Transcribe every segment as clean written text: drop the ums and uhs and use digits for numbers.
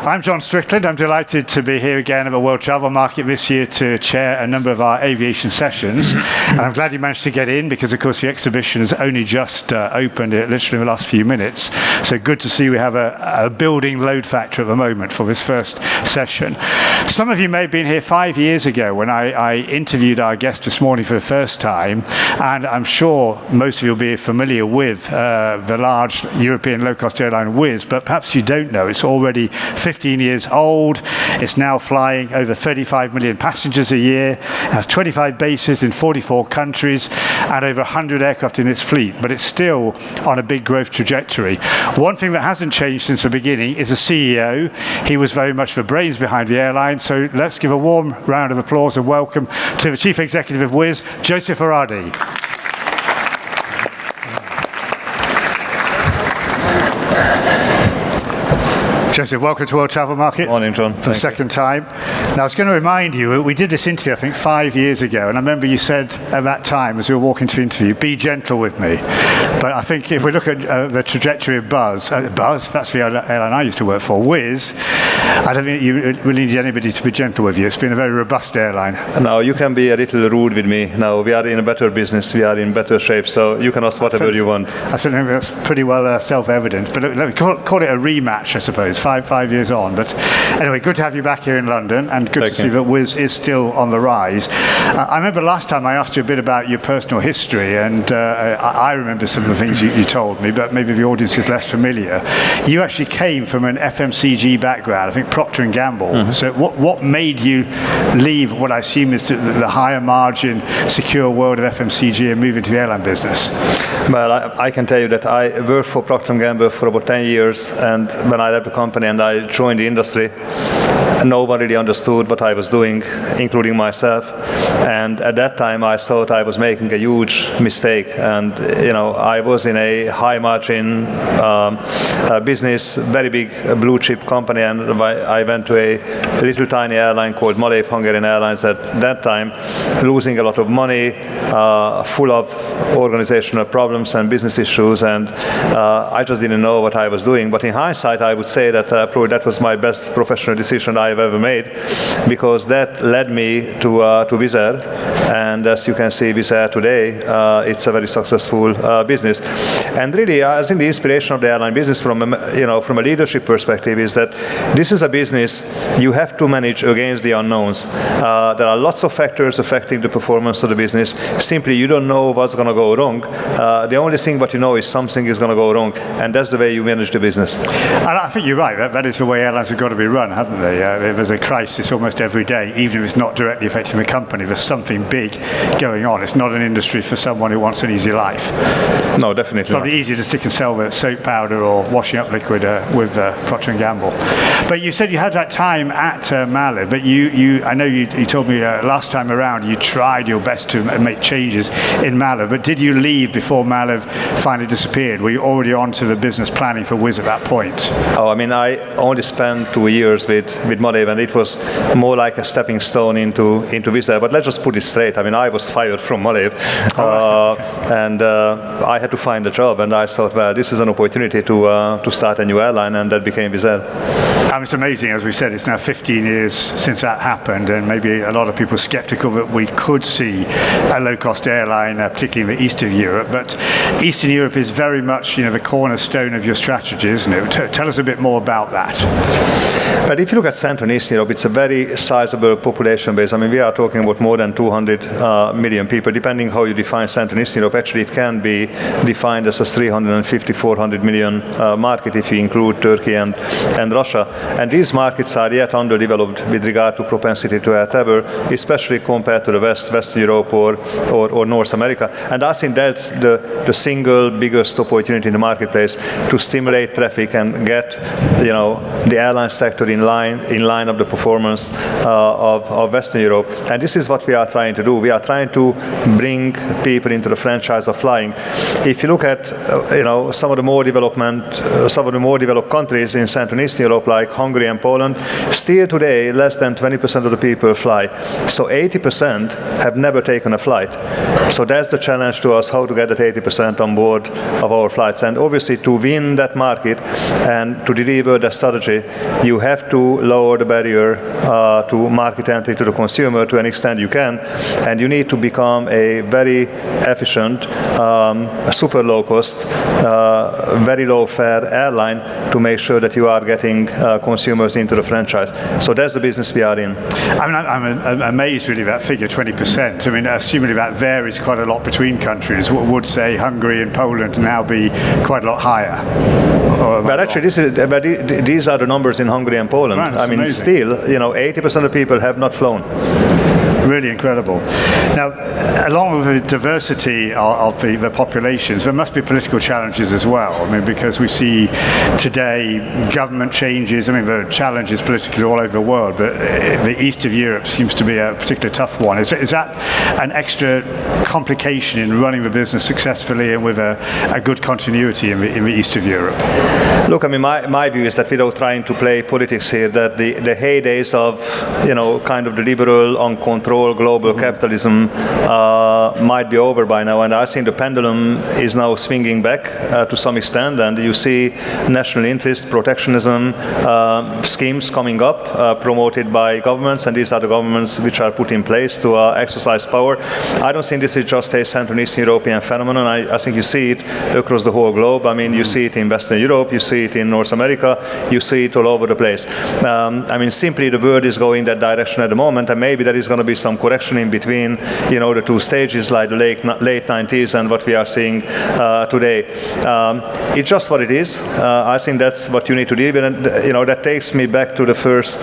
I'm John Strickland. I'm delighted to be here again at the World Travel Market this year to chair a number of our aviation sessions. And I'm glad you managed to get in because, of course, the exhibition has only just opened literally in the last few minutes. So good to see we have a building load factor at the moment for this first session. Some of you may have been here 5 years ago when I interviewed our guest this morning for the first time. And I'm sure most of you will be familiar with the large European low-cost airline Wizz, but perhaps you don't know it's already 15 years old. It's now flying over 35 million passengers a year. It has 25 bases in 44 countries and over 100 aircraft in its fleet, but it's still on a big growth trajectory. One thing that hasn't changed since the beginning is the CEO. He was very much the brains behind the airline, so let's give a warm round of applause and welcome to the Chief Executive of Wizz, József Váradi. József, welcome to World Travel Market. Morning, John. For the second time. Now, I was going to remind you, we did this interview, I think, 5 years ago, and I remember you said at that time, as we were walking to the interview, be gentle with me. But I think if we look at the trajectory of Buzz, that's the airline I used to work for, Wizz, I don't think you really need anybody to be gentle with you. It's been a very robust airline. Now, you can be a little rude with me. Now, we are in a better business, we are in better shape, so you can ask whatever you want. I certainly think that's pretty well self-evident. But let me call it a rematch, I suppose. Five years on. But anyway, good to have you back here in London, and good to see that Wizz is still on the rise. I remember last time I asked you a bit about your personal history, and I remember some of the things you told me, but maybe the audience is less familiar. You actually came from an FMCG background, I think Procter & Gamble. Mm-hmm. So what made you leave what I assume is the higher margin, secure world of FMCG and move into the airline business? Well, I can tell you that I worked for Procter & Gamble for about 10 years, and when I left the company and I joined the industry, no one really understood what I was doing, including myself. And at that time, I thought I was making a huge mistake. And I was in a high margin business, very big blue chip company, and I went to a little tiny airline called Malév Hungarian Airlines at that time, losing a lot of money, full of organizational problems and business issues, and I just didn't know what I was doing. But in hindsight, I would say that probably that was my best professional decision I've ever made, because that led me to Wizzair, and as you can see, Wizzair today, it's a very successful business. And really, I think the inspiration of the airline business from a leadership perspective is that this is a business you have to manage against the unknowns. There are lots of factors affecting the performance of the business. Simply, you don't know what's going to go wrong. The only thing what you know is something is going to go wrong, and that's the way you manage the business. And I think you're right. That is the way airlines have got to be run, haven't they? There's a crisis almost every day, even if it's not directly affecting the company. There's something big going on. It's not an industry for someone who wants an easy life. No, definitely Probably not. easier to stick and sell the soap powder or washing up liquid with Procter & Gamble. But you said you had that time at Malév, but I know you told me last time around you tried your best to make changes in Malév, but did you leave before Malév finally disappeared? Were you already on to the business planning for Wizz at that point? Oh, I mean, I only spent 2 years with Malév, and it was more like a stepping stone into Wizzair. But let's just put it straight. I mean, I was fired from Malév, and I had to find a job, and I thought, well, this is an opportunity to start a new airline, and that became Wizzair. It's amazing, as we said, it's now 15 years since that happened, and maybe a lot of people skeptical that we could see a low-cost airline, particularly in the east of Europe. But Eastern Europe is very much, the cornerstone of your strategy, isn't it? Tell us a bit more about that. But if you look at Central and Eastern Europe, it's a very sizable population base. I mean, we are talking about more than 200 million people. Depending how you define Central and Eastern Europe, actually it can be defined as a 350, 400 million market if you include Turkey and Russia. And these markets are yet underdeveloped with regard to propensity to air travel, especially compared to the Western Europe or North America. And I think that's the single biggest opportunity in the marketplace to stimulate traffic and get the airline sector in line of the performance of Western Europe. And this is what we are trying to do. We are trying to bring people into the franchise of flying. If you look at some of the more developed countries in Central and Eastern Europe, like Hungary and Poland, still today less than 20% of the people fly. So 80% have never taken a flight. So that's the challenge to us, how to get that 80% on board of our flights. And obviously to win that market and to deliver the strategy, you have to lower the barrier to market entry to the consumer to an extent you can, and you need to become a very efficient, super low cost, very low fare airline to make sure that you are getting consumers into the franchise. So that's the business we are in. I mean, I'm amazed really that figure, 20%. I mean, assuming that varies quite a lot between countries, would say Hungary and Poland now be quite a lot higher? But actually, these are the numbers in Hungary and Poland. Right, I mean, amazing. still, 80% of people have not flown. Really incredible. Now, along with the diversity of the populations, there must be political challenges as well. I mean, because we see today government changes. I mean, there are challenges politically all over the world, but the east of Europe seems to be a particularly tough one. Is that an extra complication in running the business successfully and with a good continuity in the east of Europe? Look, I mean, my view is that without trying to play politics here, that the heydays of, kind of the liberal, uncontrolled global capitalism might be over by now, and I think the pendulum is now swinging back to some extent, and you see national interest, protectionism schemes coming up, promoted by governments, and these are the governments which are put in place to exercise power. I don't think this is just a Central and Eastern European phenomenon. I think you see it across the whole globe. I mean, you see it in Western Europe, you see it in North America, you see it all over the place. I mean, simply the world is going that direction at the moment, and maybe there is going to be some correction in between, the two stages, like the late 90s and what we are seeing today. It's just what it is. I think that's what you need to deal with, and that takes me back to the first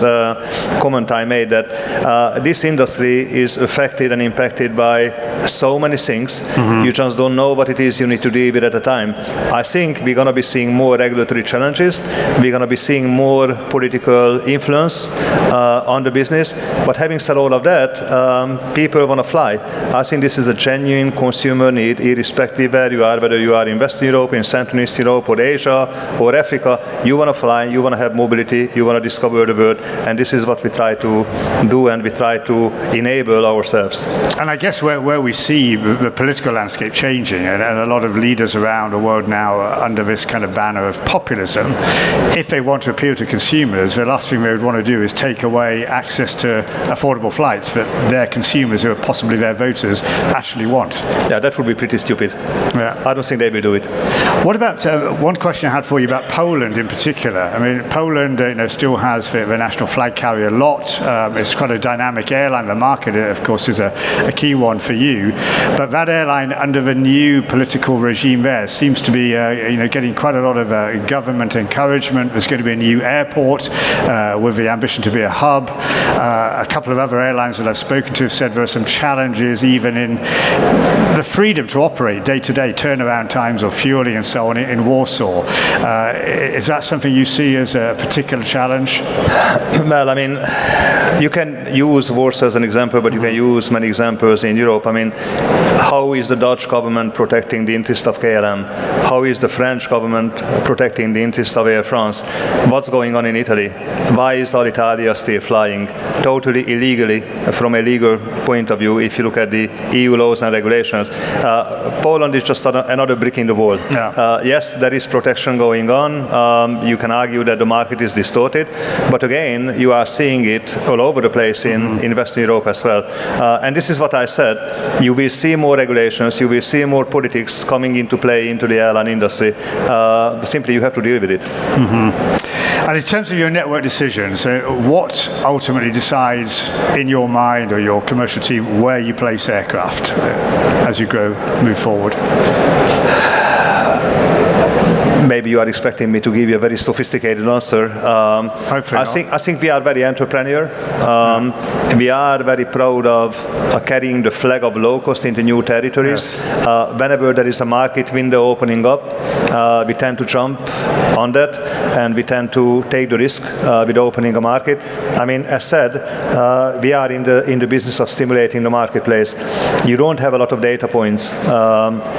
comment I made, that this industry is affected and impacted by so many things. You just don't know what it is you need to deal with at a time. I think we're going to be seeing more regulatory challenges. We're going to be seeing more political influence on the business. But having said all of that, people want to fly. I think this is a genuine consumer need, irrespective where you are, whether you are in Western Europe, in Central and Eastern Europe, or Asia, or Africa. You want to fly, you want to have mobility, you want to discover the world, and this is what we try to do, and we try to enable ourselves. And I guess where we see the political landscape changing, and a lot of leaders around the world now are under this kind of banner of populism, if they want to appeal to consumers, the last thing they would want to do is take away access to affordable flights that their consumers, who are possibly their voters, actually want. Yeah, that would be pretty stupid. Yeah. I don't think they will do it. What about one question I had for you about Poland in particular? I mean, Poland still has the national flag carrier LOT. It's quite a dynamic airline. The market, of course, is a key one for you. But that airline, under the new political regime there, seems to be getting quite a lot of government encouragement. There's going to be a new airport with the ambition to be a hub. A couple of other airlines that I've spoken to have said there are some challenges even in the freedom to operate day-to-day, turnaround times or fueling and so on in Warsaw. Is that something you see as a particular challenge? Well, I mean, you can use Warsaw as an example, but you can use many examples in Europe. I mean, how is the Dutch government protecting the interest of KLM? How is the French government protecting the interest of Air France? What's going on in Italy? Why is Alitalia still flying? Totally illegally, from a legal point of view, if you look at the EU laws and regulations. Poland is just another brick in the wall. Yeah. Yes, there is protection going on. You can argue that the market is distorted, but again, you are seeing it all over the place in Western Europe as well. And this is what I said. You will see more regulations, you will see more politics coming into play into the airline industry. Simply, you have to deal with it. And in terms of your network decisions, what ultimately decides in your mind or your commercial team where you place aircraft as you move forward? Maybe you are expecting me to give you a very sophisticated answer. I think we are very entrepreneurial. We are very proud of carrying the flag of low cost into new territories. Yes. Whenever there is a market window opening up, we tend to jump on that, and we tend to take the risk with opening a market. I mean, as said, we are in the business of stimulating the marketplace. You don't have a lot of data points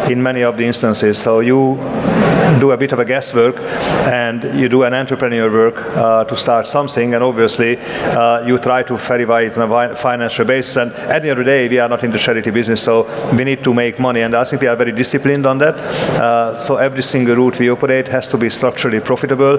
in many of the instances, so you do a bit of a guesswork and you do an entrepreneur work to start something, and obviously you try to verify it on a financial basis. And at the end of the day, we are not in the charity business, so we need to make money, and I think we are very disciplined on that. So every single route we operate has to be structurally profitable.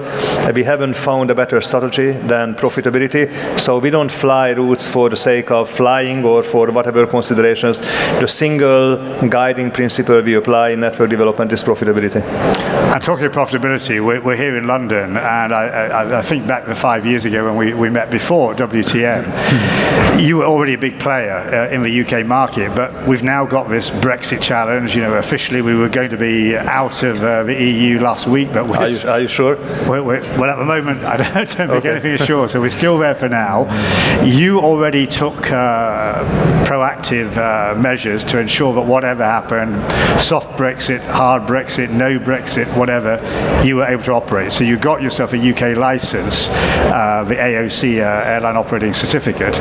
We haven't found a better strategy than profitability, so we don't fly routes for the sake of flying or for whatever considerations. The single guiding principle we apply in network development is profitability. And talking of profitability, we're here in London, and I think back to 5 years ago when we met before WTM, you were already a big player in the UK market, but we've now got this Brexit challenge. You know, officially we were going to be out of the EU last week, but are you sure? Well, at the moment, I don't think anything is sure, so we're still there for now. You already took proactive measures to ensure that whatever happened, soft Brexit, hard Brexit, no Brexit, whatever, you were able to operate. So you got yourself a UK license, the AOC Airline Operating Certificate.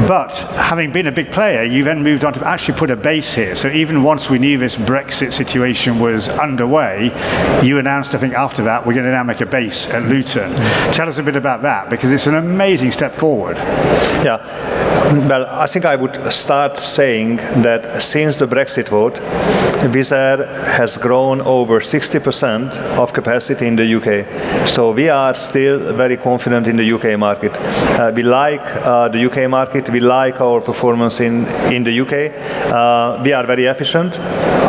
But having been a big player, you then moved on to actually put a base here. So even once we knew this Brexit situation was underway, you announced, I think after that, we're going to now make a base at Luton. Tell us a bit about that, because it's an amazing step forward. Yeah, well, I think I would start saying that since the Brexit vote, Wizzair has grown over 60% of capacity in the UK. So we are still very confident in the UK market. We like the UK market. We like our performance in the UK. We are very efficient.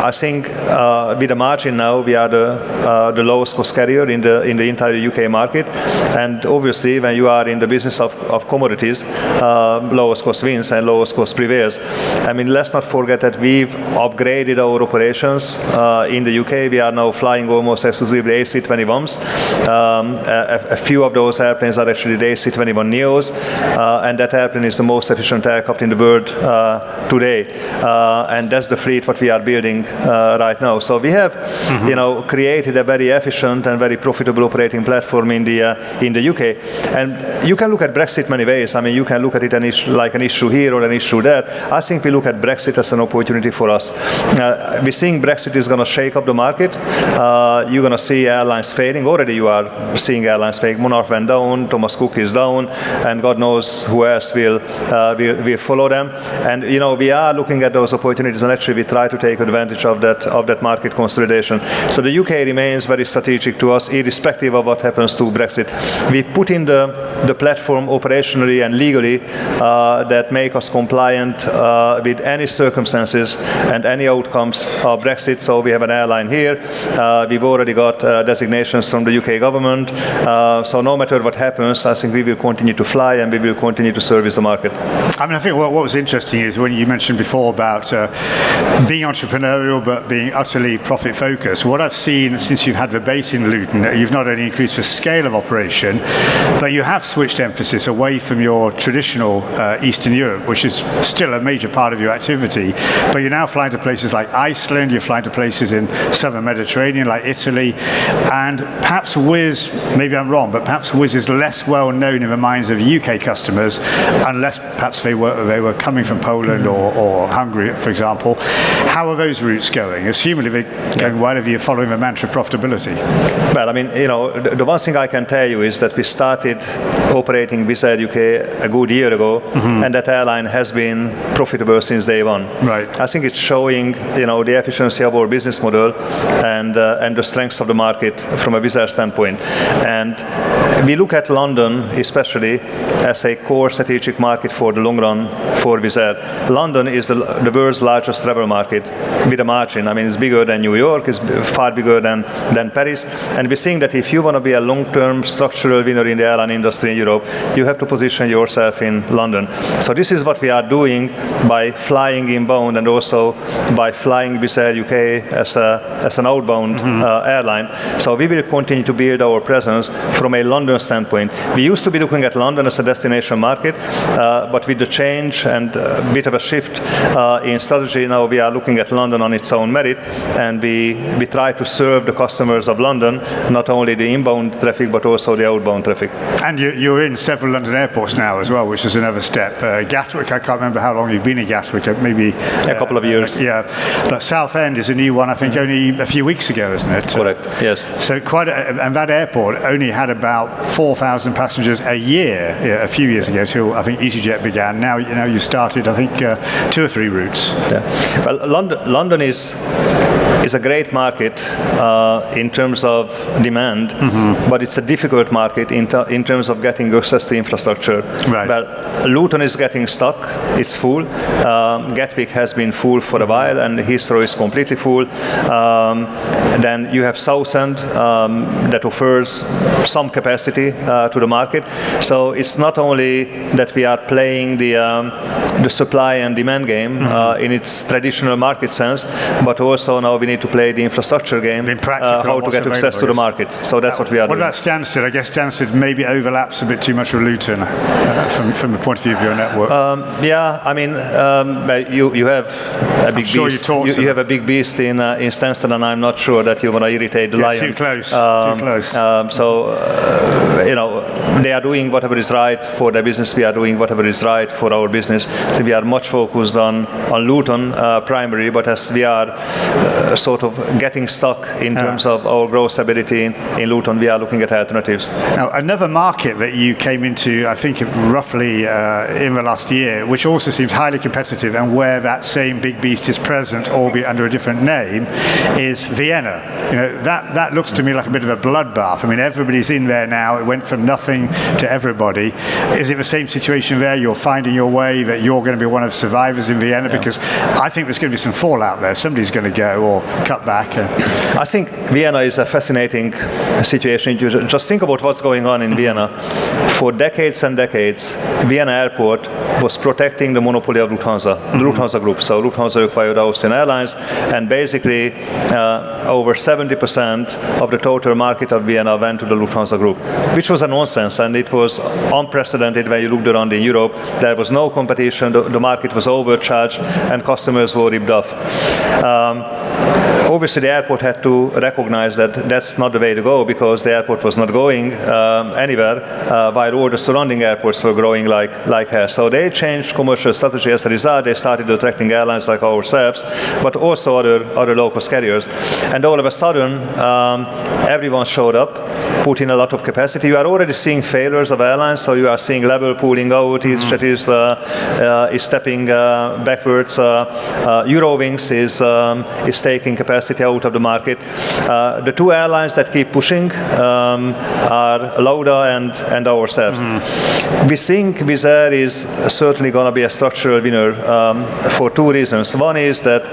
I think with the margin now, we are the lowest cost carrier in the entire UK market. And obviously, when you are in the business of commodities, lowest cost wins and lowest cost prevails. I mean, let's not forget that we've upgraded our operations in the UK. We are now flying almost exclusively AC-21s. A few of those airplanes are actually the AC-21neos, and that airplane is the most efficient aircraft in the world today. And that's the fleet what we are building right now. So we have, created a very efficient and very profitable operating platform in the UK. And you can look at Brexit many ways. I mean, you can look at it like an issue here or an issue there. I think we look at Brexit as an opportunity for us. We're seeing Brexit is going to shake up the market. You're going to see airlines failing. Already you are seeing airlines failing. Monarch went down, Thomas Cook is down, and God knows who else will follow them. And we are looking at those opportunities, and actually we try to take advantage of that market consolidation. So the UK remains very strategic to us, irrespective of what happens to Brexit. We put in the platform operationally and legally that make us compliant with any circumstances and any outcomes of Brexit. So we have an airline here. We've already got designations from the UK government. So no matter what happens, I think we will continue to fly and we will continue to service the market. I mean, I think what was interesting is when you mentioned before about being entrepreneurial but being utterly profit focused. What I've seen since you've had the base in Luton, you've not only increased the scale of operation, but you have switched emphasis away from your traditional Eastern Europe, which is still a major part of your activity. But you're now flying to places like Iceland, you're flying to places in southern Mediterranean like Italy, and perhaps Wizz, maybe I'm wrong, but perhaps Wizz is less well known in the minds of UK customers, unless perhaps they were coming from Poland or Hungary, for example. How are those routes going? Assuming they're going well, if you're following the mantra of profitability. Well, I mean, the one thing I can tell you is that we started operating Wizzair UK a good year ago, and that airline has been profitable since day one. Right. I think it's showing, the efficiency of our business model and the strengths of the market from a Wizzair standpoint. And we look at London, especially, as a core strategic market for the long run for Wizzair. London is the world's largest travel market with a margin. I mean, it's bigger than New York, it's far bigger than Paris. And we're seeing that if you want to be a long-term structural winner in the airline industry in Europe, you have to position yourself in London. So this is what we are doing by flying inbound and also by flying Wizzair UK as an outbound airline. So we will continue to build our presence from a London standpoint. We used to be looking at London as a destination market, but with the change and a bit of a shift in strategy, now we are looking at London on its own merit, and we try to serve the customers of London, not only the inbound traffic, but also the outbound traffic. And you're in several London airports now as well, which is another step. Gatwick, I can't remember how long you've been in Gatwick, maybe a couple of years. Yeah, but Southend is a new one, I think only a few weeks ago. isn't it? Correct. Yes. So and that airport only had about 4,000 passengers a year a few years ago, till I think EasyJet began. Now you started, I think, 2 or 3 routes. Yeah. Well, London is a great market in terms of demand, but it's a difficult market in terms of getting access to infrastructure. Right. Well, Luton is getting stuck. It's full. Gatwick has been full for a while, and Heathrow is completely full. Then you have Southend that offers some capacity to the market. So it's not only that we are playing the supply and demand game in its traditional market sense, but also now we need to play the infrastructure game, how to get access to the market. So that's what we are doing. What about Stansted? I guess Stansted maybe overlaps a bit too much with Luton from the point of view of your network. Yeah, I mean, you have a big beast. You have a big beast in Stansted, and I'm not sure that you want to irritate the lion. Too close. Too close. So they are doing whatever is right for their business. We are doing whatever is right for our business. So we are much focused on Luton primary, but as we are sort of getting stuck in terms of our growth ability in Luton, we are looking at alternatives. Now, another market that you came into, I think, roughly in the last year, which also seems highly competitive, and where that same big beast is present, albeit under a different name, is Vienna. That looks to me like a bit of a bloodbath. I mean, everybody's in there now. It went from nothing to everybody. Is it the same situation there? You're finding your way, that you're going to be one of the survivors in Vienna? Yeah. Because I think there's going to be some fallout there. Somebody's going to go or cut back. I think Vienna is a fascinating situation. You just think about what's going on in Vienna. For decades and decades, Vienna Airport was protecting the monopoly of Lufthansa, the Lufthansa Group. So Lufthansa acquired Austrian Airlines, and basically over 70% of the total market of Vienna went to the Lufthansa Group, which was a nonsense, and it was unprecedented when you looked around in Europe. There was no competition, the market was overcharged, and customers were ripped off. Obviously, the airport had to recognize that that's not the way to go, because the airport was not going anywhere, while all the surrounding airports were growing like hell. So they changed commercial strategy. As a result, they started attracting airlines like ourselves, but also other low-cost carriers. And all of a sudden, everyone showed up, put in a lot of capacity. You are already seeing failures of airlines, so you are seeing Level pulling out, EasyJet is stepping backwards. Eurowings is taking capacity out of the market. The 2 airlines that keep pushing are Lauda and ourselves. We think Wizzair is certainly going to be a structural winner for 2 reasons. One is that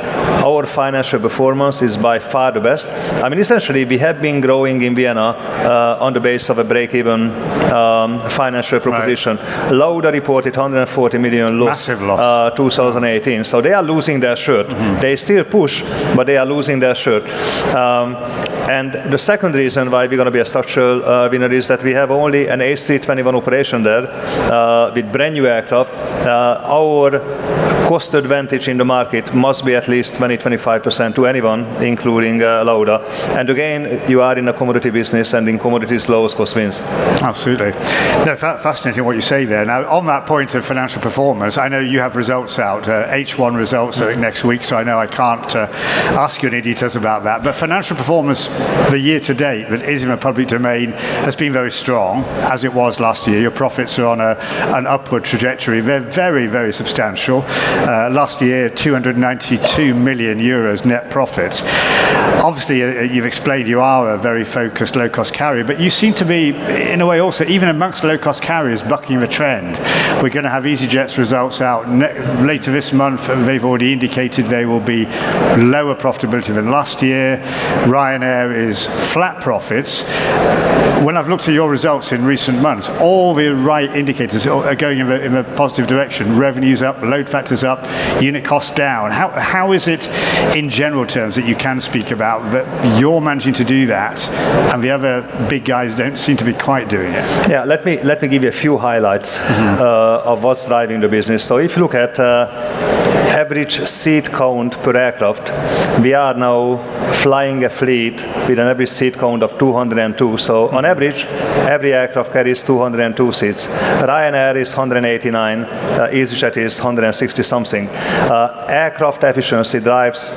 our financial performance is by far the best. I mean, essentially, we have been growing in Vienna on the base of a break-even financial proposition. Right. Lauda reported 140 million loss, 2018. So they are losing their shirt. They still push, but they are losing their shirt. And the second reason why we're going to be a structural winner is that we have only an A321 operation there with brand new aircraft. Our cost advantage in the market must be at least 20-25% to anyone, including Lauda. And again, you are in a commodity business, and in commodities, lowest cost wins. Absolutely. No, fascinating what you say there. Now, on that point of financial performance, I know you have results out, H1 results next week, so I know I can't ask you any details about that. But financial performance, the year to date, that is in the public domain, has been very strong, as it was last year. Your profits are on an upward trajectory. They're very, very substantial. Last year, 292 million euros net profits. Obviously, you've explained you are a very focused low-cost carrier, but you seem to be, in a way also, even amongst low-cost carriers, bucking the trend. We're going to have EasyJet's results out later this month. They've already indicated they will be lower profitability than last year. Ryanair is flat profits. When I've looked at your results in recent months, all the right indicators are going in a positive direction. Revenues up, load factors up, unit costs down. How is it, in general terms, that you can speak about that you're managing to do that, and the other big guys don't seem to be quite doing it? Yeah, let me give you a few highlights of what's driving the business. So if you look at average seat count per aircraft, we are now flying a fleet with an average seat count of 202. So on average, every aircraft carries 202 seats. Ryanair is 189, EasyJet is 160 something. Aircraft efficiency drives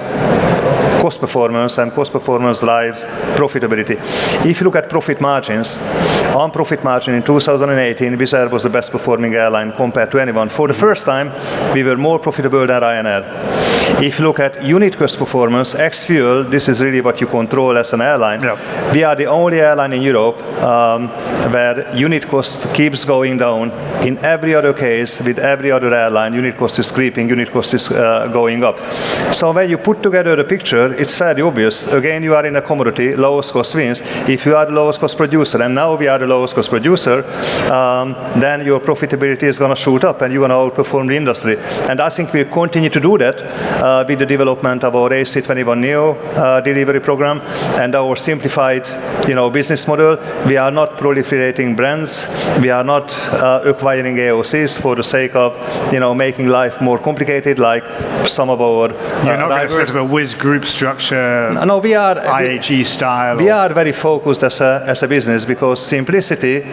cost performance, and cost performance drives profitability. If you look at profit margins, on profit margin in 2018, Wizzair was the best performing airline compared to anyone. For the first time, we were more profitable than Ryanair. If you look at unit cost performance, ex-fuel, this is really what you control as an airline. Yep. We are the only airline in Europe where unit cost keeps going down. In every other case, with every other airline, unit cost is creeping, unit cost is going up. So when you put together the picture, it's fairly obvious. Again, you are in a commodity, lowest cost wins. If you are the lowest cost producer, and now we are the lowest cost producer, then your profitability is going to shoot up and you're going to outperform the industry. And I think we'll continue to do that with the development of our A321neo delivery program and our simplified business model. We are not proliferating brands. We are not acquiring AOCs for the sake of making life more complicated like some of our You're not going to sort of a Wizz group structure, no, we are IAG style? We are very focused as a business because simplicity,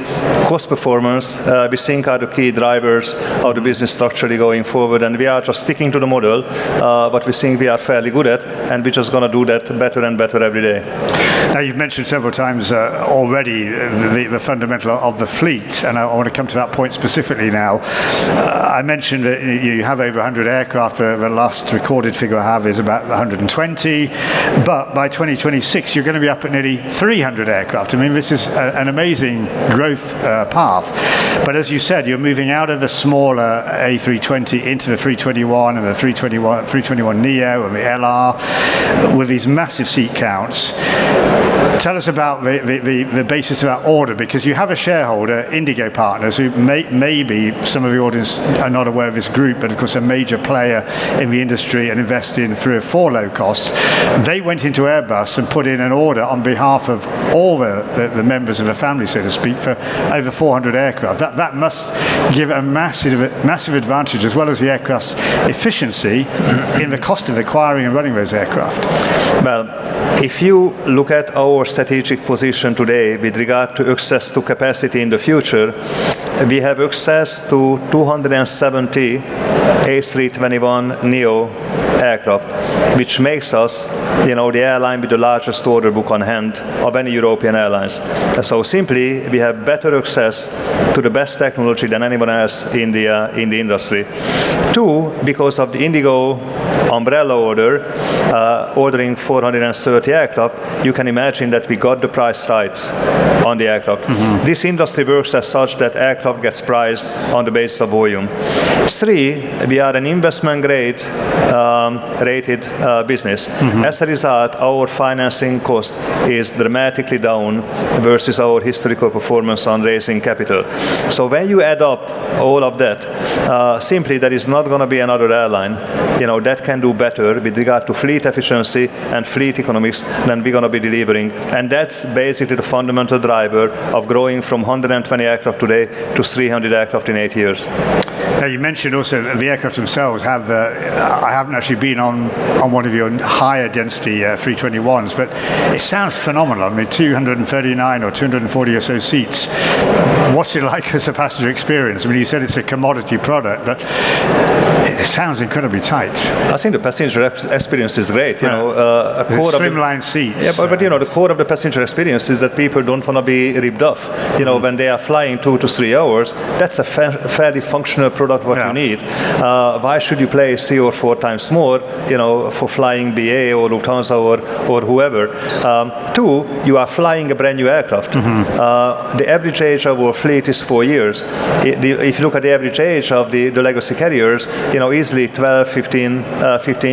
cost performance, we think are the key drivers of the business structurally going forward, and we are just sticking to the model, but we think we are fairly good at, and we're just going to do that better and better every day. Now, you've mentioned several times already the fundamental of the fleet, and I want to come to that point specifically now. I mentioned that you have over 100 aircraft. The last recorded figure I have is about 120, but by 2026 you're going to be up at nearly 300 aircraft. I mean, this is an amazing growth path. But as you said, you're moving out of the smaller A320 into the 321 and the 321 Neo and the LR with these massive seat counts. Tell us about the basis of that order, because you have a shareholder, Indigo Partners, who maybe some of the audience are not aware of this group, but of course a major player in the industry and invest in 3 or 4 low costs. They went into Airbus and put in an order on behalf of all the members of the family, so to speak, for over 400 aircraft. That must give a massive advantage, as well as the aircraft's efficiency, in the cost of acquiring and running those aircraft. Well, if you look at our strategic position today with regard to access to capacity in the future, we have access to 270 A321neo aircraft, which makes us, the airline with the largest order book on hand of any European airlines. So simply, we have better access to the best technology than anyone else in the industry. 2, because of the Indigo umbrella order, ordering 430 aircraft, you can imagine that we got the price right on the aircraft. Mm-hmm. This industry works as such that aircraft gets priced on the basis of volume. 3, we are an investment grade rated business. Mm-hmm. As a result, our financing cost is dramatically down versus our historical performance on raising capital. So when you add up all of that, simply there is not going to be another airline that can do better with regard to fleet efficiency and fleet economics than we're going to be delivering. And that's basically the fundamental driver of growing from 120 aircraft today to 300 aircraft in 8 years. Now, you mentioned also that the aircraft themselves have I haven't actually been on one of your higher density 321s, but it sounds phenomenal. I mean, 239 or 240 or so seats. What's it like as a passenger experience? I mean, you said it's a commodity product, but it sounds incredibly tight. I think the passenger experience is great. Slimline seats. Yeah, but the core of the passenger experience is that people don't want to be ripped off. When they are flying 2 to 3 hours, that's a fairly functional product what you need. Why should you pay 3 or 4 times more, for flying BA or Lufthansa or whoever? 2, you are flying a brand new aircraft. Mm-hmm. The average age of our fleet is 4 years. If you look at the average age of the legacy carriers, easily 12, 15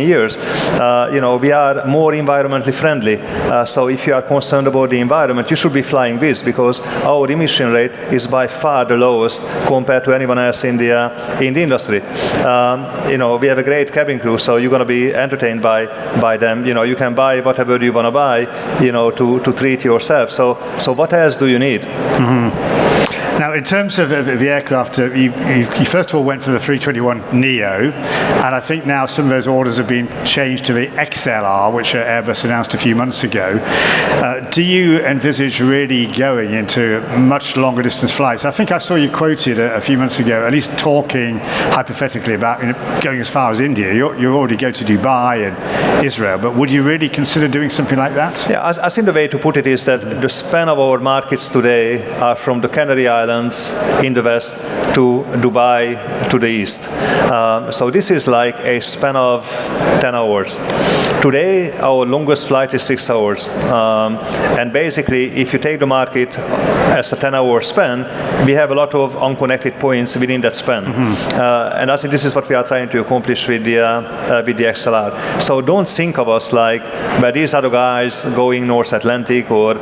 years. We are more environmentally friendly. So if you are concerned about the environment, you should be flying Wizz, because our emission rate is by far the lowest compared to anyone else in the industry. We have a great cabin crew, so you're going to be entertained by them. You can buy whatever you want to buy, to treat yourself. So what else do you need? Mm-hmm. Now, in terms of the aircraft, you first of all went for the 321neo, and I think now some of those orders have been changed to the XLR, which Airbus announced a few months ago. Do you envisage really going into much longer distance flights? I think I saw you quoted a few months ago, at least talking hypothetically about going as far as India. You already go to Dubai and Israel, but would you really consider doing something like that? Yeah, I think the way to put it is that the span of our markets today are from the Canary Islands in the west to Dubai to the east. So this is like a span of 10 hours. Today, our longest flight is 6 hours. And basically, if you take the market as a 10-hour span, we have a lot of unconnected points within that span. And I think this is what we are trying to accomplish with the XLR. So don't think of us like, but these are the guys going North Atlantic, or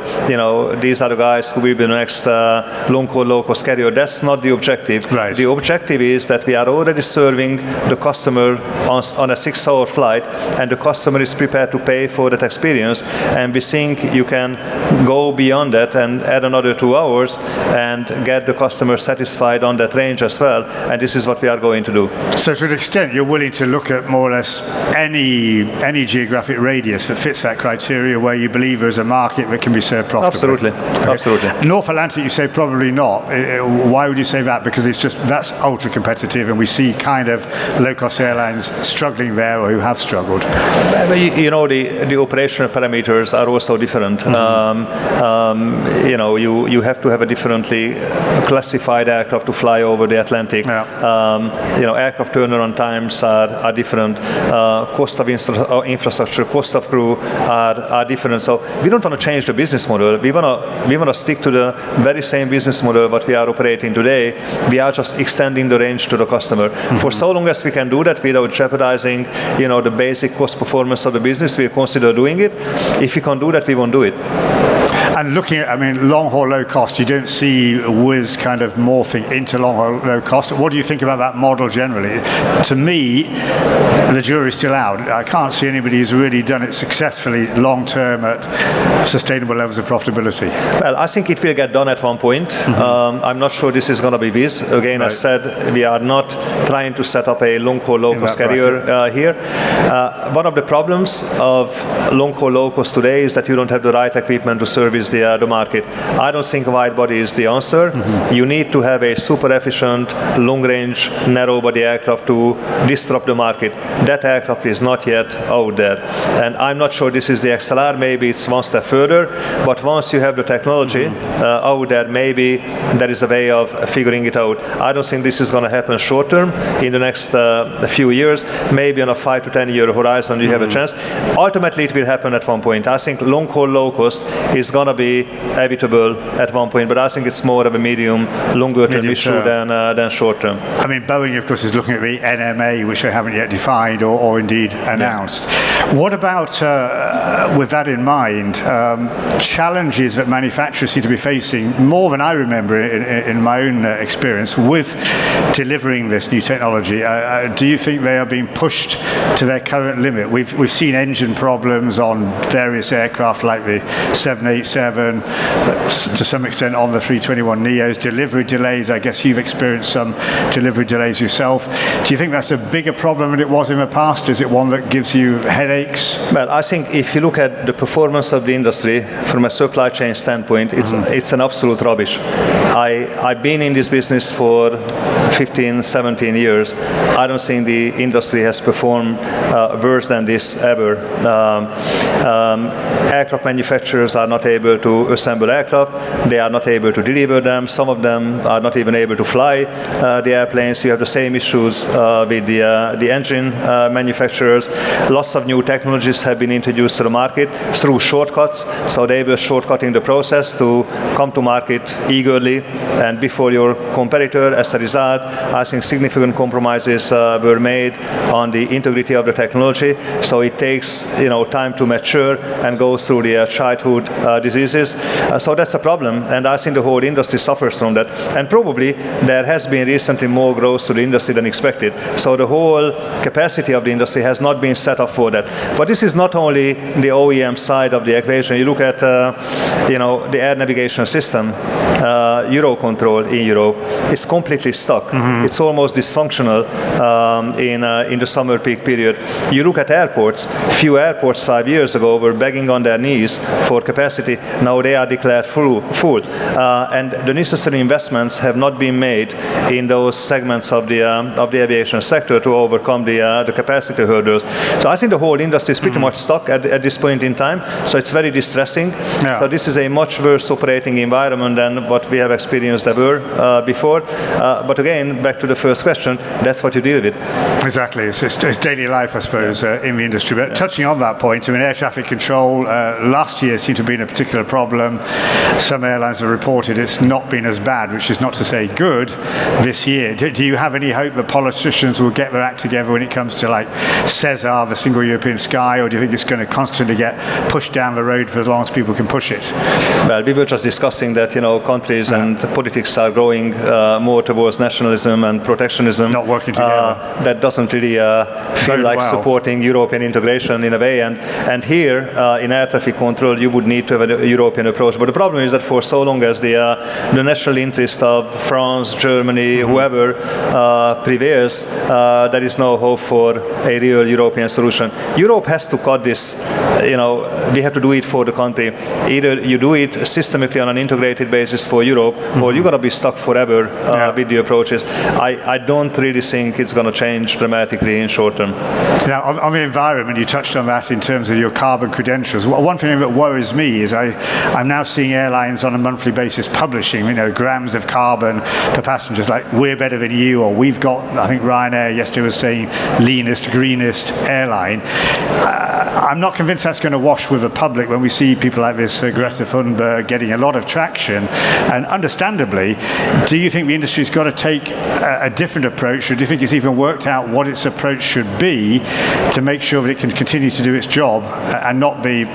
these are the guys who will be the next long-haul low-cost carrier. That's not the objective. Right. The objective is that we are already serving the customer on a 6-hour flight, and the customer is prepared to pay for that experience. And we think you can go beyond that and add another 2 hours and get the customer satisfied on that range as well. And this is what we are going to do. So to an extent, you're willing to look at more or less any geographic radius that fits that criteria where you believe there's a market that can be served profitably? Absolutely. Okay. Absolutely. North Atlantic, you say probably not. Why would you say that? Because that's ultra competitive, and we see kind of low-cost airlines struggling there or who have struggled. The operational parameters are also different. You have to have a differently classified aircraft to fly over the Atlantic. Yeah. Aircraft turnaround times are different. Cost of infrastructure, cost of crew are different. So we don't want to change the business model. We want to stick to the very same business model what we are operating today. We are just extending the range to the customer. For so long as we can do that without jeopardizing, the basic cost performance of the business, we'll consider doing it. If we can't do that, we won't do it. And looking at, long-haul low cost, you don't see Wizz kind of morphing into long-haul low cost. What do you think about that model generally? To me, the jury's still out. I can't see anybody who's really done it successfully long-term at sustainable levels of profitability. Well, I think it will get done at one point. I'm not sure this is going to be Wizz. Again, right. I said we are not trying to set up a long-haul low-cost carrier here. One of the problems of long-haul low-cost today is that you don't have the right equipment to service the market. I don't think wide body is the answer. You need to have a super efficient, long-range, narrow-body aircraft to disrupt the market. That aircraft is not yet out there. And I'm not sure this is the XLR. Maybe it's one step further. But once you have the technology out there, maybe there is a way of figuring it out. I don't think this is going to happen short-term in the next few years. Maybe on a 5 to 10 year horizon you have a chance. Ultimately, it will happen at one point. I think long-haul low-cost is going to be inevitable at one point, but I think it's more of a longer-term issue than short-term. Boeing, of course, is looking at the NMA, which they haven't yet defined or indeed announced. Yeah. What about, with that in mind, challenges that manufacturers seem to be facing more than I remember in my own experience with delivering this new technology? Do you think they are being pushed to their current limit? We've seen engine problems on various aircraft like the 787, to some extent on the 321neos, delivery delays. I guess you've experienced some delivery delays yourself. Do you think that's a bigger problem than it was in the past? Is it one that gives you headaches? Well, I think if you look at the performance of the industry from a supply chain standpoint, it's an absolute rubbish. I've been in this business for 15, 17 years. I don't think the industry has performed worse than this ever. Aircraft manufacturers are not able to assemble aircraft. They are not able to deliver them. Some of them are not even able to fly the airplanes. You have the same issues with the engine manufacturers. Lots of new technologies have been introduced to the market through shortcuts. So they were shortcutting the process to come to market eagerly and before your competitor. As a result, I think significant compromises were made on the integrity of the technology. So it takes time to mature and go through the childhood disease increases. So that's a problem, and I think the whole industry suffers from that. And probably there has been recently more growth to the industry than expected. So the whole capacity of the industry has not been set up for that. But this is not only the OEM side of the equation. You look at the air navigation system, Eurocontrol in Europe, it's completely stuck. It's almost dysfunctional in the summer peak period. You look at airports. Few airports 5 years ago were begging on their knees for capacity. Now they are declared full. And the necessary investments have not been made in those segments of the aviation sector to overcome the capacity hurdles. So I think the whole industry is pretty much stuck at this point in time. So it's very distressing. Yeah. So this is a much worse operating environment than what we have experienced ever before. But again, back to the first question, that's what you deal with. Exactly. It's daily life, I suppose, in the industry. But touching on that point, I mean, air traffic control last year seemed to have been a particular problem. Some airlines have reported it's not been as bad, which is not to say good, this year. Do you have any hope that politicians will get their act together when it comes to like Cesar, the single European sky, or do you think it's going to constantly get pushed down the road for as long as people can push it? Well, we were just discussing that, countries and politics are growing more towards nationalism and protectionism. Not working together. That doesn't really feel like supporting European integration in a way. And here, in air traffic control, you would need to have a European approach. But the problem is that for so long as the national interest of France, Germany, whoever prevails, there is no hope for a real European solution. Europe has to cut this. We have to do it for the country. Either you do it systemically on an integrated basis for Europe, or you're going to be stuck forever with the approaches. I don't really think it's going to change dramatically in short term. Now, on the environment, you touched on that in terms of your carbon credentials. One thing that worries me is I'm now seeing airlines on a monthly basis publishing, grams of carbon per passengers, like we're better than you, or we've got, I think Ryanair yesterday was saying, leanest, greenest airline. I'm not convinced that's going to wash with the public when we see people like this, Greta Thunberg, getting a lot of traction. And understandably, do you think the industry's got to take a different approach, or do you think it's even worked out what its approach should be to make sure that it can continue to do its job and not be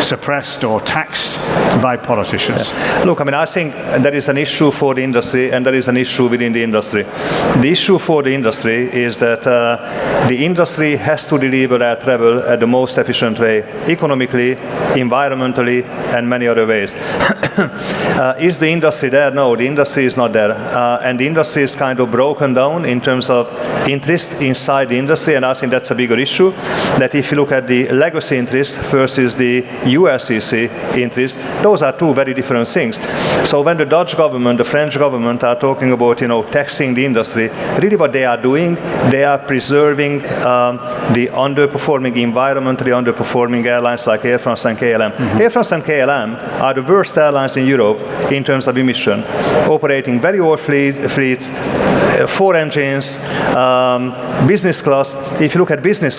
suppressed or taxed by politicians? Look, I think there is an issue for the industry and there is an issue within the industry. The issue for the industry is that the industry has to deliver air travel at the most efficient way, economically, environmentally, and many other ways. Is the industry there? No, the industry is not there. And the industry is kind of broken down in terms of interest inside the industry, and I think that's a bigger issue, that if you look at the legacy interest versus the ULCC interest, those are two very different things. So when the Dutch government, the French government are talking about, taxing the industry, really what they are doing, they are preserving the underperforming, environmentally underperforming airlines like Air France and KLM. Air France and KLM are the worst airlines in Europe in terms of emission, operating very old fleets, 4 engines, business class. If you look at business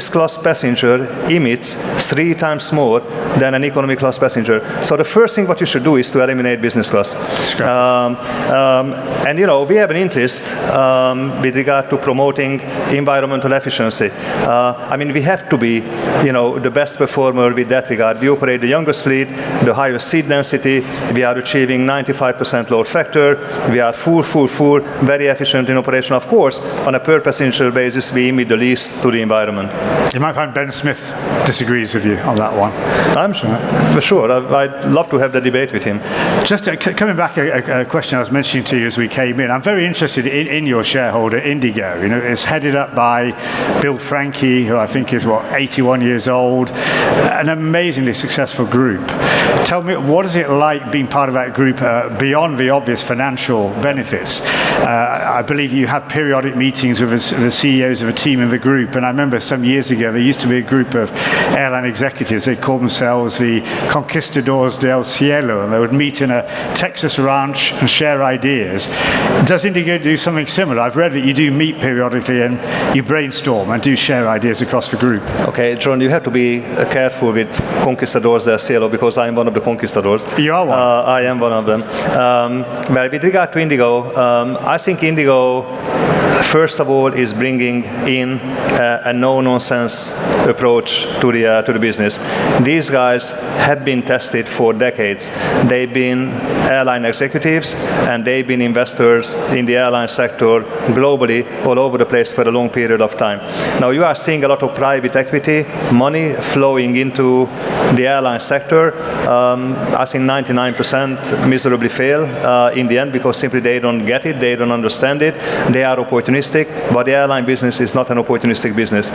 class passenger emits 3 times more than an economy class passenger. So the first thing what you should do is to eliminate business class. And we have an interest with regard to promoting environmental efficiency. We have to be, the best performer with that regard. We operate the youngest fleet, the highest seat density. We are achieving 95% load factor. We are full, very efficient in operation. Of course, on a per passenger basis, we emit the least to the environment. You might find Ben Smith disagrees with you on that one. I'm sure. For sure. I'd love to have the debate with him. Just coming back, a question I was mentioning to you as we came in. I'm very interested in your shareholder, Indigo. It's headed up by Bill Franke, who I think is, 81 years old. An amazingly successful group. Tell me, what is it like being part of that group beyond the obvious financial benefits? I believe you have periodic meetings with the CEOs of a team in the group, and I remember some years ago there used to be a group of airline executives. They called themselves the Conquistadores del Cielo, and they would meet in a Texas ranch and share ideas. Does Indigo do something similar? I've read that you do meet periodically and you brainstorm and do share ideas across the group. Okay, John, you have to be careful with Conquistadores del Cielo because I'm one of the conquistadores conquistadors. You are one. I am one of them. Well, with regard to Indigo, I think Indigo, first of all, is bringing in a no-nonsense approach to the business. These guys have been tested for decades. They've been airline executives and they've been investors in the airline sector globally, all over the place for a long period of time. Now you are seeing a lot of private equity money flowing into the airline sector. I think 99% miserably fail in the end because simply they don't get it, they don't understand it, they are opportunistic, but the airline business is not an opportunistic business.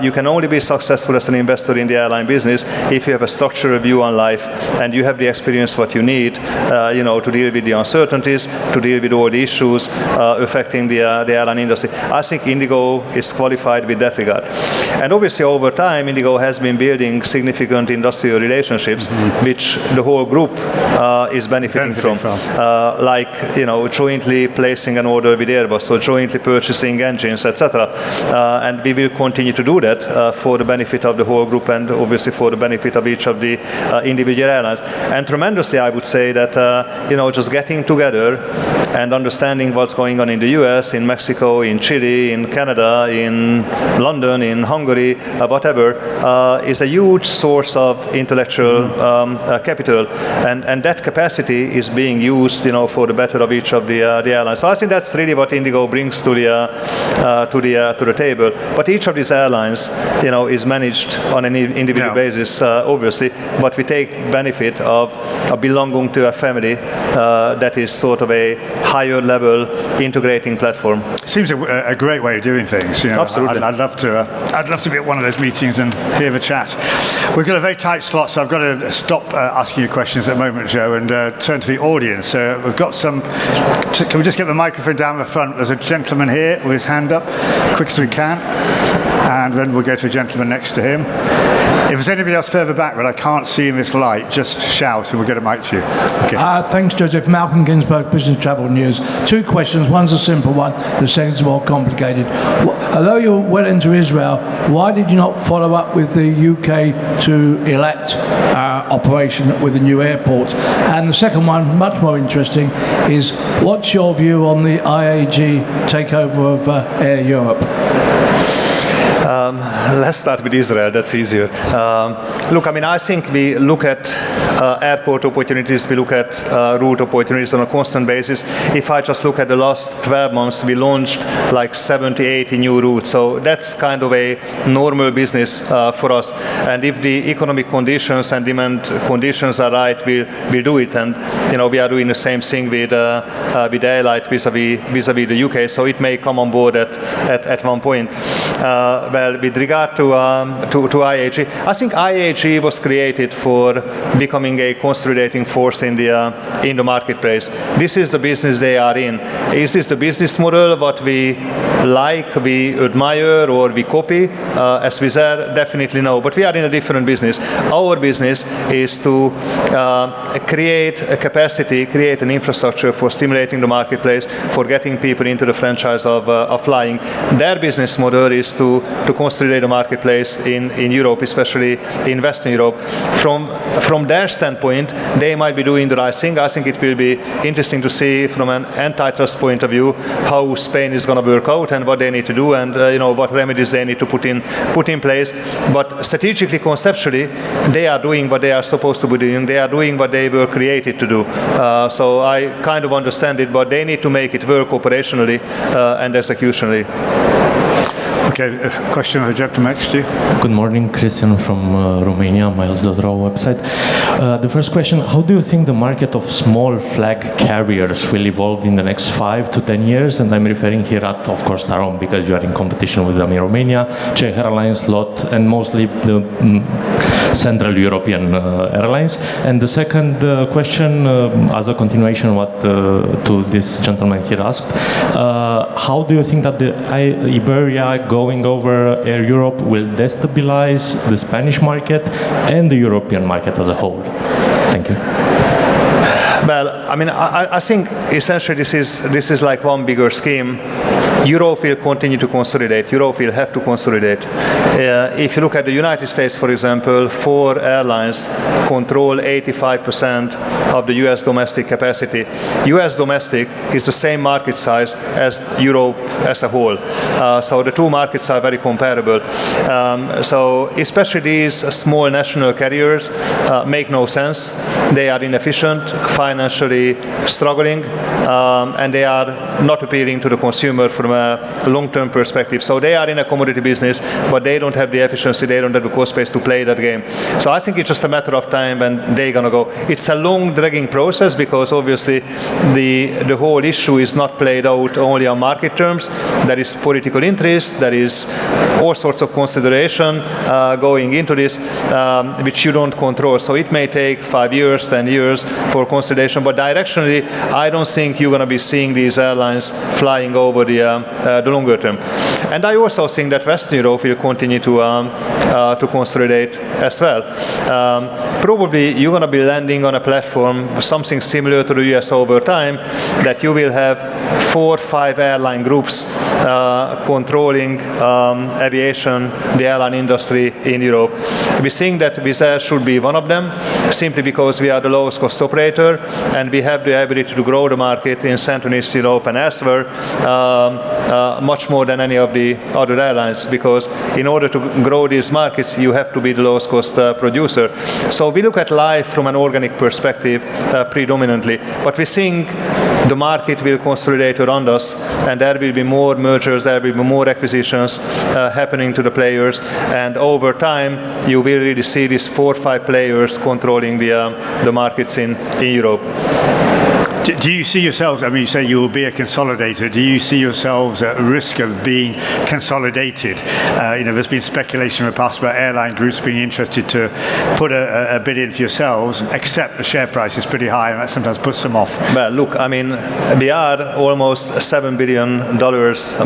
You can only be successful as an investor in the airline business if you have a structured view on life and you have the experience what you need, to deal with the uncertainties, to deal with all the issues affecting the airline industry. I think Indigo is qualified with that regard. And obviously over time, Indigo has been building significant industrial relationships, which the whole group is benefiting from. Jointly placing an order with Airbus, so jointly purchasing engines, etc. And we will continue to do that for the benefit of the whole group and obviously for the benefit of each of the individual airlines. And tremendously, I would say that just getting together and understanding what's going on in the US, in Mexico, in Chile, in Canada, in London, in Hungary, whatever, is a huge source of intellectual capital, and that capacity is being used, for the better of each of the airlines. So I think that's really what Indigo brings to the table. But each of these airlines, is managed on an individual basis, obviously. But we take benefit of belonging to a family that is sort of a higher level integrating platform. Seems a great way of doing things. Absolutely. I'd love to be at one of those meetings and hear the chat. We've got a very tight slot, so I've got to stop asking you questions at the moment, Joe, and turn to the audience. We've got some. Can we just get the microphone down the front? There's a gentleman here with his hand up, quick as we can, and then we'll go to a gentleman next to him. If there's anybody else further back that I can't see in this light, just shout and we'll get a mic to you. Okay. Thanks, Joseph. Malcolm Ginsberg, Business Travel News. Two questions. One's a simple one. The second's more complicated. Although you're well into Israel, why did you not follow up with the UK to elect operation with the new airport? And the second one, much more interesting, is what's your view on the IAG takeover of Air Europe? Let's start with Israel, that's easier. I think we look at airport opportunities, we look at route opportunities on a constant basis. If I just look at the last 12 months, we launched like 70, 80 new routes. So that's kind of a normal business for us. And if the economic conditions and demand conditions are right, we'll do it. And we are doing the same thing with Airlight vis-a-vis the UK. So it may come on board at one point. With regard to IAG, I think IAG was created for becoming a consolidating force in the marketplace. This is the business they are in. Is this the business model what we like, we admire, or we copy as Wizzair? Definitely no. But we are in a different business. Our business is to create a capacity, create an infrastructure for stimulating the marketplace, for getting people into the franchise of flying. Their business model is to consolidate the marketplace in Europe, especially in Western Europe. From their standpoint, they might be doing the right thing. I think it will be interesting to see from an antitrust point of view how Spain is going to work out and what they need to do and what remedies they need to put in place. But strategically, conceptually, they are doing what they are supposed to be doing. They are doing what they were created to do. So I kind of understand it, but they need to make it work operationally and executionally. Okay, a question of the gentleman next to you. Good morning, Christian from Romania, Miles.ro website. The first question, how do you think the market of small flag carriers will evolve in the next 5 to 10 years? And I'm referring here at, of course, Tarom, because you are in competition with them in Romania, Czech Airlines, LOT, and mostly the Central European airlines. And the second question, as a continuation to this gentleman here asked, how do you think that the Iberia going over Air Europe will destabilize the Spanish market and the European market as a whole? Thank you. Well, I mean, I think essentially this is like one bigger scheme. Europe will continue to consolidate. Europe will have to consolidate. If you look at the United States, for example, 4 airlines control 85% of the US domestic capacity. US domestic is the same market size as Europe as a whole. So the two markets are very comparable. So especially these small national carriers make no sense. They are inefficient, financially struggling, and they are not appealing to the consumer from a long-term perspective. So they are in a commodity business, but they don't have the efficiency, they don't have the cost base to play that game. So I think it's just a matter of time when they're going to go. It's a long, dragging process because obviously the whole issue is not played out only on market terms. There is political interest, there is all sorts of consideration going into this, which you don't control. So it may take 5 years, 10 years for consolidation, but directionally, I don't think you're going to be seeing these airlines flying over the longer term. And I also think that Western Europe will continue to consolidate as well. Probably you're going to be landing on a platform, something similar to the US over time, that you will have 4 or 5 airline groups controlling aviation, the airline industry in Europe. We think that Wizzair should be one of them, simply because we are the lowest cost operator and we have the ability to grow the market in Central and Eastern Europe and elsewhere much more than any of the other airlines, because in order to grow these markets you have to be the lowest cost producer. So we look at life from an organic perspective predominantly, but we think the market will consolidate around us and there will be more mergers, there will be more acquisitions happening to the players, and over time you will really see these 4 or 5 players controlling the markets in Europe. Do you see yourselves, I mean, you say you will be a consolidator, do you see yourselves at risk of being consolidated? There's been speculation in the past about airline groups being interested to put a bid in for yourselves, except the share price is pretty high and that sometimes puts them off. Well, look, I mean, we are almost $7 billion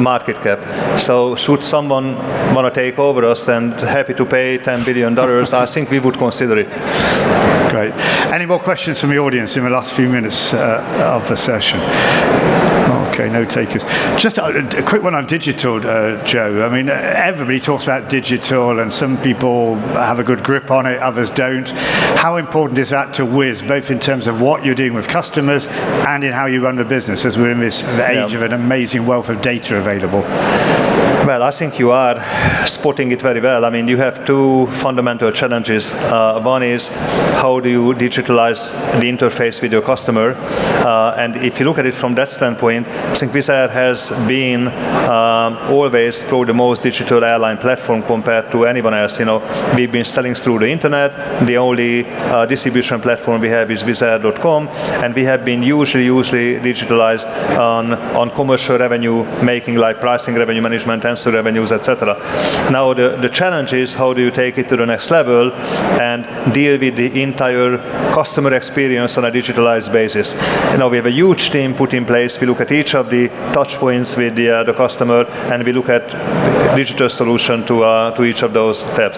market cap. So should someone want to take over us and happy to pay $10 billion, I think we would consider it. Great. Any more questions from the audience in the last few minutes of the session? Okay, no takers. Just a quick one on digital, Joe. I mean, everybody talks about digital and some people have a good grip on it, others don't. How important is that to Wizz, both in terms of what you're doing with customers and in how you run the business, as we're in this age of an amazing wealth of data available? Well, I think you are spotting it very well. I mean, you have 2 fundamental challenges. One is how do you digitalize the interface with your customer? And if you look at it from that standpoint, I think Wizzair has been always probably the most digital airline platform compared to anyone else. We've been selling through the internet. The only distribution platform we have is Wizzair.com, and we have been usually digitalized on commercial revenue making, like pricing, revenue management, ancillary revenues, etc. Now the challenge is how do you take it to the next level and deal with the entire customer experience on a digitalized basis. We have a huge team put in place. We look at each of the touch points with the customer, and we look at digital solution to each of those steps.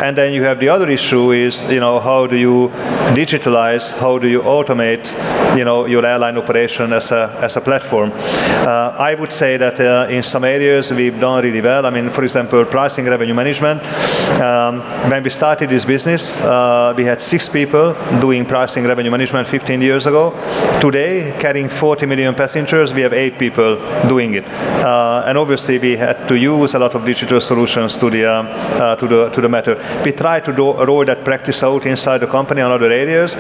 And then you have the other issue is how do you digitalize, how do you automate your airline operation as a platform. I would say that in some areas we've done really well. I mean, for example, pricing, revenue management. When we started this business, we had 6 people doing pricing, revenue management 15 years ago. Today, carrying 40 million passengers, we have 8 people doing it. And obviously we had to use a lot of digital solutions to the matter. We try to roll that practice out inside the company on other areas.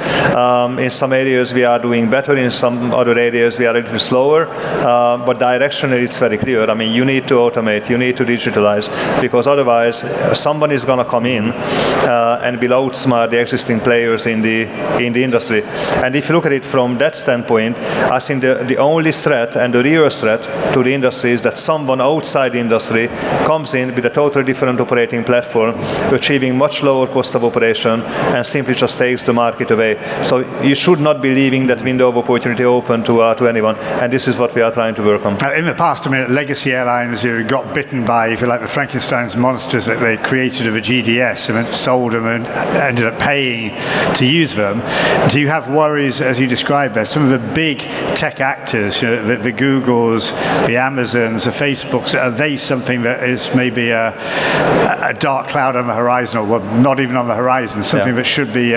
In some areas we are doing better, in some other areas we are a little slower, but directionally it's very clear. I mean, you need to automate, you need to digitalize, because otherwise someone is going to come in and will outsmart the existing players in the industry. And if you look at it from that standpoint, standpoint, I think the only threat and the real threat to the industry is that someone outside the industry comes in with a totally different operating platform, achieving much lower cost of operation, and simply just takes the market away. So you should not be leaving that window of opportunity open to anyone, and this is what we are trying to work on. In the past, I mean, legacy airlines who got bitten by, if you like, the Frankenstein's monsters that they created of a GDS and then sold them and ended up paying to use them. Do you have worries, as you described there, some of the big tech actors, the Googles, the Amazons, the Facebooks, are they something that is maybe a dark cloud on the horizon, or well, not even on the horizon, something that should be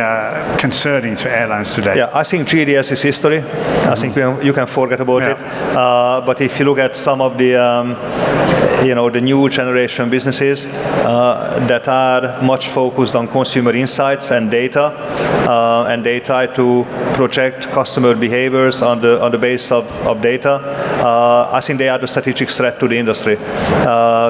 concerning to airlines today? Yeah, I think GDS is history. I think you can forget about it. But if you look at some of the the new generation businesses that are much focused on consumer insights and data, and they try to project customer behaviors on the basis of data, I think they are the strategic threat to the industry,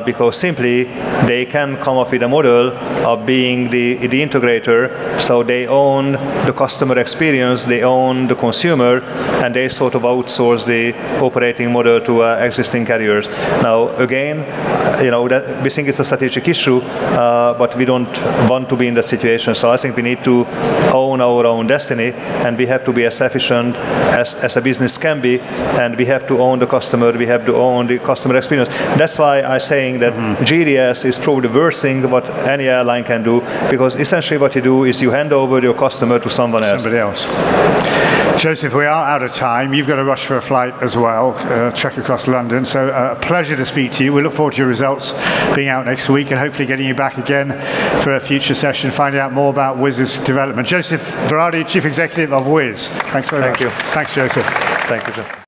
because simply they can come up with a model of being the integrator, so they own the customer experience, they own the consumer, and they sort of outsource the operating model to existing carriers. Now, again, that we think it's a strategic issue, but we don't want to be in that situation. So I think we need to own our own destiny, and we have to be as efficient as a business can be, and we have to own the customer, we have to own the customer experience. That's why I'm saying that GDS is probably the worst thing what any airline can do, because essentially what you do is you hand over your customer to somebody else. József, we are out of time. You've got to rush for a flight as well, trek across London. So a pleasure to speak to you. We look forward to your results being out next week and hopefully getting you back again for a future session, finding out more about Wizz's development. József Váradi, Chief Executive of Wizz. Thanks very much. Thank you. Thanks, József. Thank you, John.